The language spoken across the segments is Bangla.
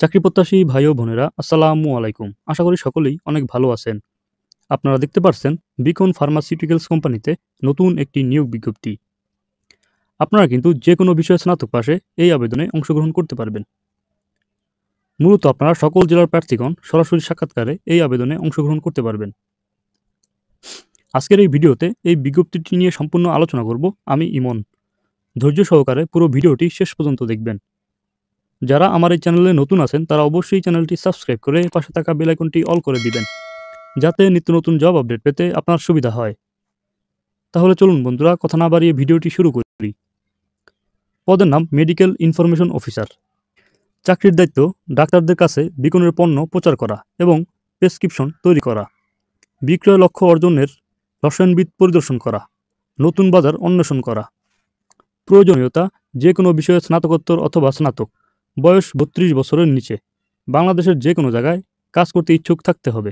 চাকরি প্রত্যাশী ভাই ও বোনেরা আসসালামু আলাইকুম। আশা করি সকলেই অনেক ভালো আছেন। আপনারা দেখতে পাচ্ছেন বিকন ফার্মাসিউটিক্যালস কোম্পানিতে নতুন একটি নিয়োগ বিজ্ঞপ্তি। আপনারা কিন্তু যে কোনো বিষয়ে স্নাতক পাশে এই আবেদনে অংশগ্রহণ করতে পারবেন। মূলত আপনারা সকল জেলার প্রার্থীগণ সরাসরি সাক্ষাৎকারে এই আবেদনে অংশগ্রহণ করতে পারবেন। আজকের এই ভিডিওতে এই বিজ্ঞপ্তিটি নিয়ে সম্পূর্ণ আলোচনা করব আমি ইমন। ধৈর্য সহকারে পুরো ভিডিওটি শেষ পর্যন্ত দেখবেন। যারা আমার এই চ্যানেলে নতুন আছেন তারা অবশ্যই চ্যানেলটি সাবস্ক্রাইব করে পাশে থাকা বেল আইকনটি অল করে দিবেন, যাতে নিত্য নতুন জব আপডেট পেতে আপনার সুবিধা হয়। তাহলে চলুন বন্ধুরা, কথা না বাড়িয়ে ভিডিওটি শুরু করি। পদের নাম মেডিকেল ইনফরমেশন অফিসার। চাকরির দায়িত্ব ডাক্তারদের কাছে বিকনের পণ্য প্রচার করা এবং প্রেসক্রিপশন তৈরি করা, বিক্রয় লক্ষ্য অর্জনের রসায়নবিদ পরিদর্শন করা, নতুন বাজার অন্বেষণ করা। প্রয়োজনীয়তা যে কোনো বিষয়ে স্নাতকোত্তর অথবা স্নাতক, বয়স 32 বছরের নিচে, বাংলাদেশের যে কোনো জায়গায় কাজ করতে ইচ্ছুক থাকতে হবে।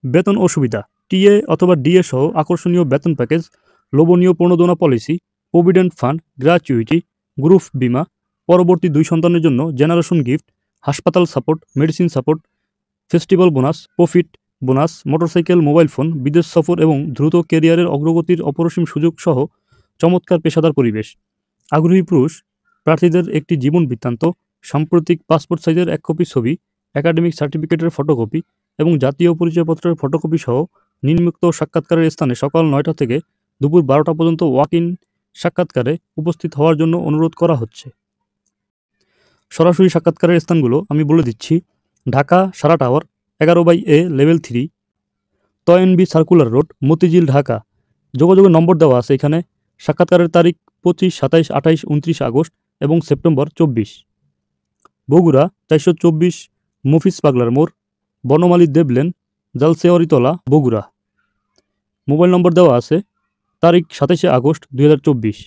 বেতন ও সুবিধা টিএ অথবা ডিএ সহ আকর্ষণীয় বেতন প্যাকেজ, লোভনীয় প্রণোদনা policy, provident fund, gratuity, group বিমা, পরবর্তী 2 সন্তানের জন্য জেনারেশন গিফট, হাসপাতাল support, medicine support, festival bonus, profit bonus, motorcycle, mobile phone, বিদেশ সফর এবং দ্রুত ক্যারিয়ারের অগ্রগতির অপরিসীম সুযোগ সহ চমৎকার পেশাদার পরিবেশ। আগ্রহী পুরুষ প্রার্থীদের একটি জীবন বৃত্তান্ত, সাম্প্রতিক পাসপোর্ট সাইজের 1 কপি ছবি, একাডেমিক সার্টিফিকেটের ফটোকপি এবং জাতীয় পরিচয়পত্রের ফটোকপি সহ নিম্নোক্ত সাক্ষাৎকারের স্থানে সকাল 9টা থেকে দুপুর 12টা পর্যন্ত ওয়াক ইন সাক্ষাৎকারে উপস্থিত হওয়ার জন্য অনুরোধ করা হচ্ছে। সরাসরি সাক্ষাৎকারের স্থানগুলো আমি বলে দিচ্ছি: Dhaka Sara tower 11/A level 3, Toynbee circular road, Motijheel, Dhaka. যোগাযোগের নম্বর দেওয়া আছে এখানে। সাক্ষাৎকারের তারিখ 25, 27, 28, 29 আগস্ট এবং সেপ্টেম্বর 24। বগুড়া 424 মফিজ পাগলার মোড়, বনমালী দেবলেন, জালসেওয়ারিতলা, বগুড়া। মোবাইল নম্বর দেওয়া আছে। তারিখ 27 আগস্ট 2024।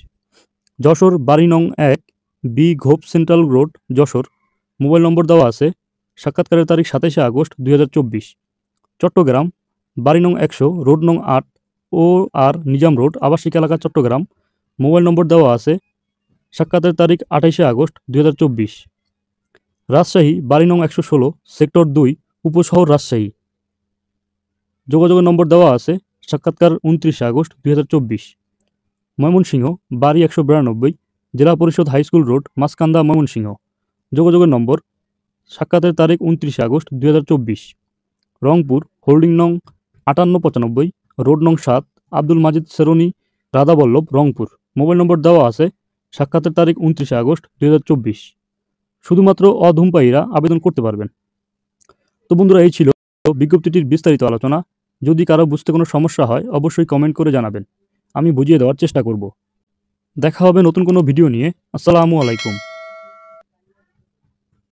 যশোর বাড়ি নং 1, B Ghope central road, Jessore. Mobile number দেওয়া আছে। সাক্ষাৎকারের তারিখ 27 আগস্ট 2024। চট্টগ্রাম বাড়ি নং 100, রোড নং 8, ও আর নিজাম রোড, আবাসিক এলাকা, চট্টগ্রাম। মোবাইল নম্বর দেওয়া আছে। সাক্ষাতের তারিখ 28 আগস্ট 2024। রাজশাহী বাড়ি নং 116, সেক্টর 2, উপশহর, রাজশাহী। যোগাযোগের নম্বর দেওয়া আছে। সাক্ষাৎকার 29 আগস্ট 2024। ময়মনসিংহ বাড়ি 192, Zila Parishad high school road, Maskanda, Mymensingh. যোগাযোগের নম্বর। সাক্ষাতের তারিখ 29 আগস্ট 2024। রংপুর হোল্ডিং নং 5895, রোড নং 7, আব্দুল মাজিদ সেরনি, রাধাবল্লভ, রংপুর। মোবাইল নম্বর দেওয়া আছে। সাক্ষাতের তারিখ 29 আগস্ট 2024। শুধুমাত্র অধূমপায়ীরা আবেদন করতে পারবেন। তো বন্ধুরা, এই ছিল বিজ্ঞপ্তিটির বিস্তারিত আলোচনা। যদি কারো বুঝতে কোনো সমস্যা হয় অবশ্যই কমেন্ট করে জানাবেন, আমি বুঝিয়ে দেওয়ার চেষ্টা করব। দেখা হবে নতুন কোনো ভিডিও নিয়ে। আসসালামু আলাইকুম।